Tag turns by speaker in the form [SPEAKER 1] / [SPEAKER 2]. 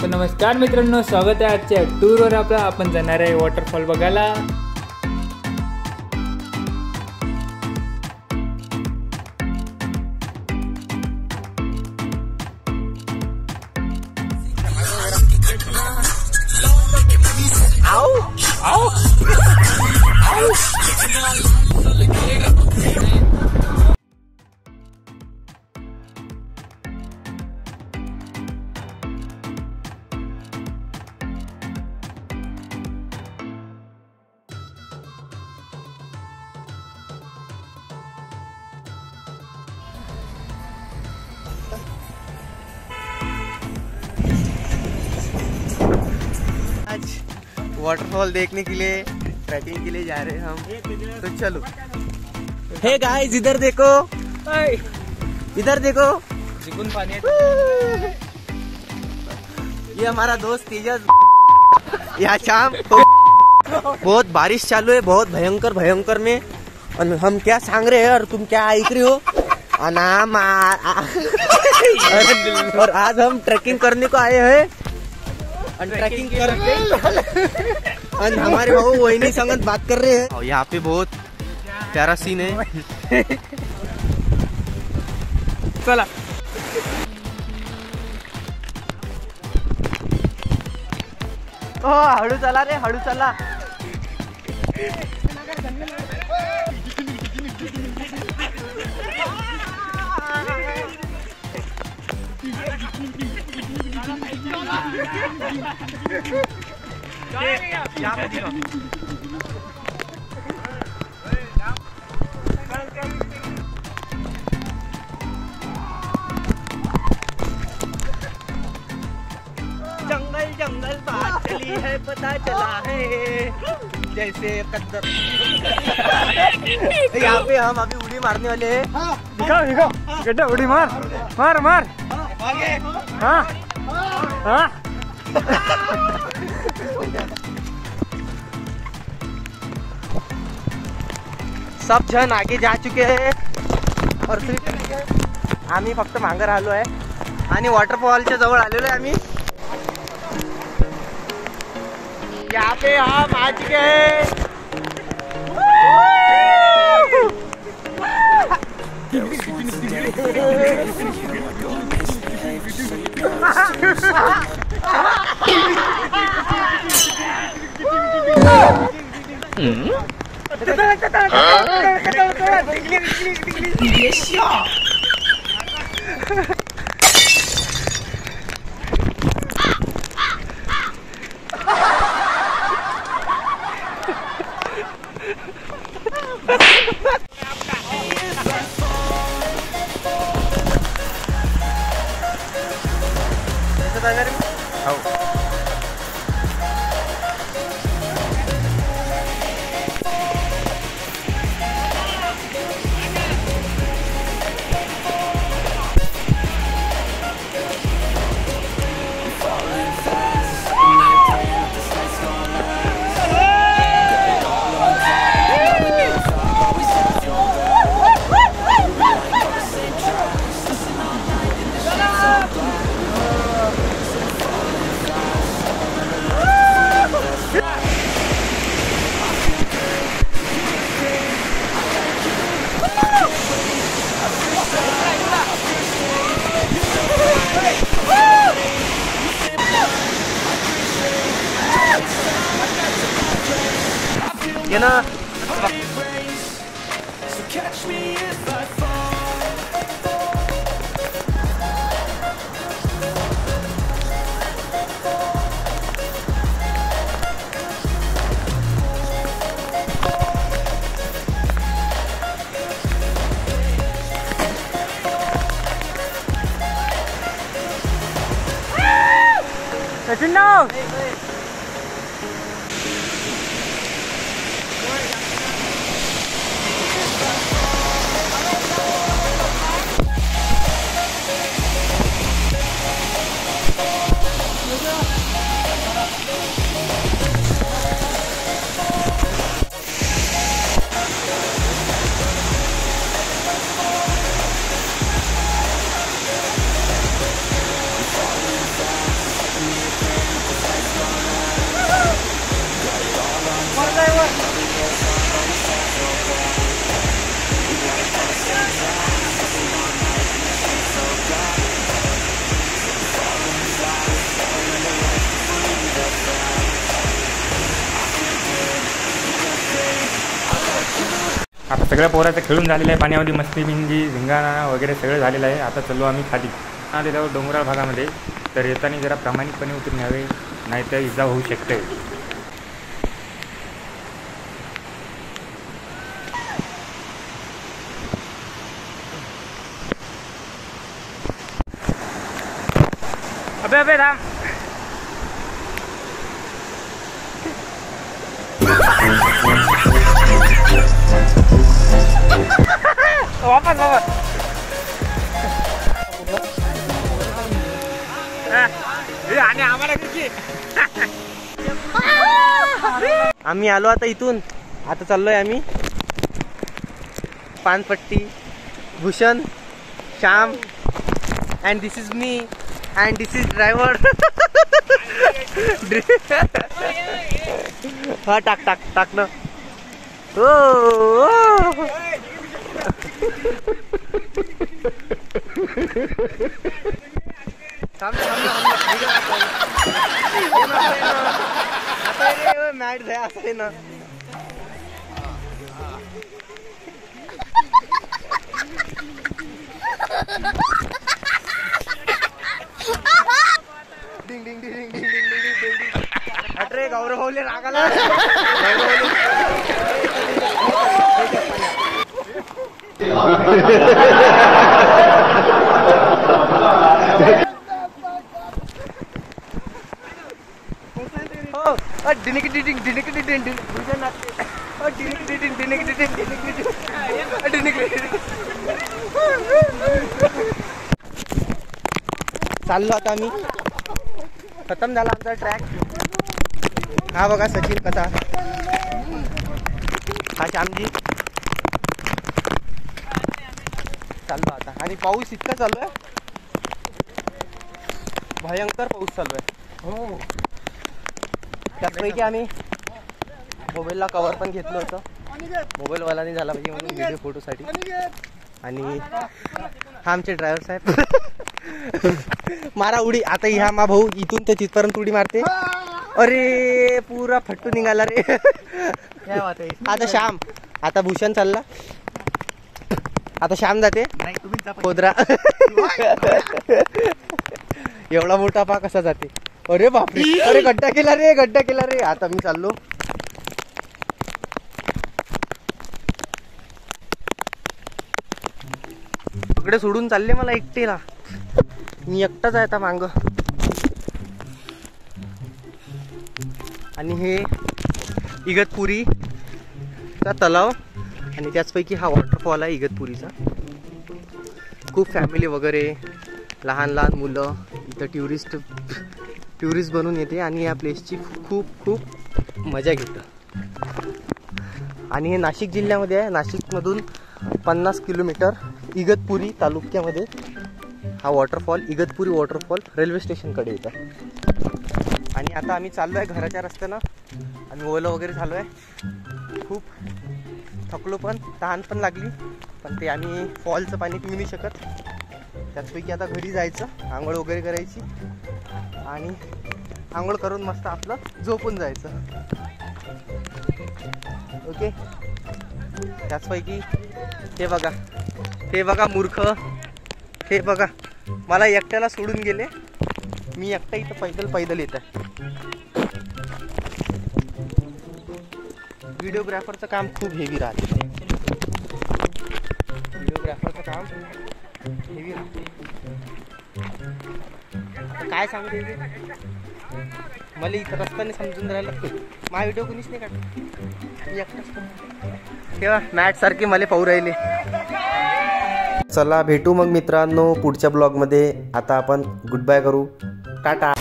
[SPEAKER 1] तर नमस्कार मित्रांनो, स्वागत आहे आजच्या टूरवर आपला. आपण जाणार आहे वॉटरफॉल बघायला.
[SPEAKER 2] आज वाटरफॉल देखने के लिए ट्रैकिंग के लिए जा रहे हैं हम, तो चलो. हे गाइस, इधर देखो, इधर देखो,
[SPEAKER 1] जिकून पाणी
[SPEAKER 2] ये हमारा दोस्त तेजस. यहाँ शाम बहुत बारिश चालू है, बहुत भयंकर भयंकर में. और हम क्या सांग रहे हैं और तुम क्या आइक रही हो अनाम. और आज हम ट्रैकिंग करने को आए हैं. ट्रैकिंग करके और हमारे भाऊ वही संगत बात कर रहे हैं. और यहाँ पे बहुत प्यारा सीन है.
[SPEAKER 1] चला.
[SPEAKER 2] हळू चला रे, हळू चला. जंगल जंगल बात चली है, पता चला है जैसे कद्दर. यहाँ पे हम अभी उड़ी मारने वाले हैं.
[SPEAKER 1] दिखाओ दिखाओ गड्ढा, उड़ी मार मार मार. हाँ हाँ.
[SPEAKER 2] सब जण आगे जा चुके हैं और आम्ही फक्त मागं राहिलो आहे आणि वॉटरफॉलच्या जवळ आलेलो आहे आम्ही. यहाँ पे हम आ चुके हैं. ये ना
[SPEAKER 1] सचिन नाव. सगळ्या पोराचं खेळून झालेलं आहे पाण्यामध्ये, मस्ती बिंजी धिंगाणा वगैरे सगळं झालेलं आहे. आता चाललो आम्ही खाली आलेलो डोंगराळ भागामध्ये. तर येताना जरा प्रामाणिकपणे उतरून यावे, नाहीतर इजा होऊ शकते. अबे अबे राम, वापस वापस. आणि आम्हाला किती
[SPEAKER 2] आम्ही आलो आता इथून. आता चाललोय आम्ही पानपट्टी. Bhushan, Shyam and this is me and this is driver. हा टाक टाक टाक ना. हो मॅट आहे असं आहे ना. डिंग डिंग डिंग डिंग डिंग डिंग डिंग. अरे गौरवले रागाला. डिनिक डिडिंग डिनिक डिडिंग भूषण नाचते. डिनिक डिडिंग डिनिक डिडिंग डिनिक डिडिंग डिनिक डिडिंग. चाललो आता आम्ही. खतम झाला आमचा ट्रॅक. हा बघा सचिन कथा, हा श्यामजी. चाललो आता. आणि पाऊस इतका चालू आहे, भयंकर पाऊस चालू आहे. हो, त्यापैकी आम्ही मोबाईलला कवर पण घेतलं होतं. मोबाईलवाला नाही झाला पाहिजे म्हणून व्हिडिओ फोटोसाठी. आणि हा आमचे ड्रायव्हर साहेब. मारा उडी. आता ह्या मा भाऊ इथून तर तिथपर्यंत उडी मारते. अरे पुरा फट्टू निघाला रे. आता श्याम, आता भूषण चालला. आता श्याम जाते खोदरा. एवढा मोठा पा कसा जाते. अरे बापरे, अरे गड्डा केला रे, गड्डा केला रे. आता मी चाललो. इकडे सोडून चालले मला एकटेला. मी एकटाच आहे आता मांग. आणि हे इगतपुरीचा तलाव आणि त्याचपैकी हा वॉटरफॉल आहे इगतपुरीचा. खूप फॅमिली वगैरे, लहान लहान मुलं इथं टुरिस्ट बनून येते आणि या प्लेसची खूप खूप मजा घेतं. आणि हे नाशिक जिल्ह्यामध्ये आहे. नाशिकमधून 50 किलोमीटर इगतपुरी तालुक्यामध्ये हा वॉटरफॉल, इगतपुरी वॉटरफॉल रेल्वे स्टेशनकडे येतं. आणि आता आम्ही चाललो आहे घराच्या रस्त्यानं. आम्ही ओलं वगैरे झालो आहे. खूप थकलो पण, तहान पण लागली. पण ते आम्ही फॉलचं पाणी पिऊ नाही शकत. त्याचपैकी आता घरी जायचं, आंघोळ वगैरे करायची आणि आंघोळ करून मस्त आपलं झोपून जायचं. ओके. त्याचपैकी हे बघा मूर्ख, हे बघा मला एकट्याला सोडून गेले. मी एकटा इथं पैदल येत आहे. व्हिडिओग्राफरचं काम खूप हेवी राहते. व्हिडिओग्राफरचं काम हेवी राहते. आता काय सांगते मला इथं रस्त्याने समजून राहिलं. माझा व्हिडिओ कोणीच नाही काढत, मी एकटाच. तेव्हा मॅट सारखे मला पाहू राहिले. चला भेटू मग मित्रांनो पुढच्या ब्लॉगमध्ये. आता आपण गुड बाय करू. टाटा.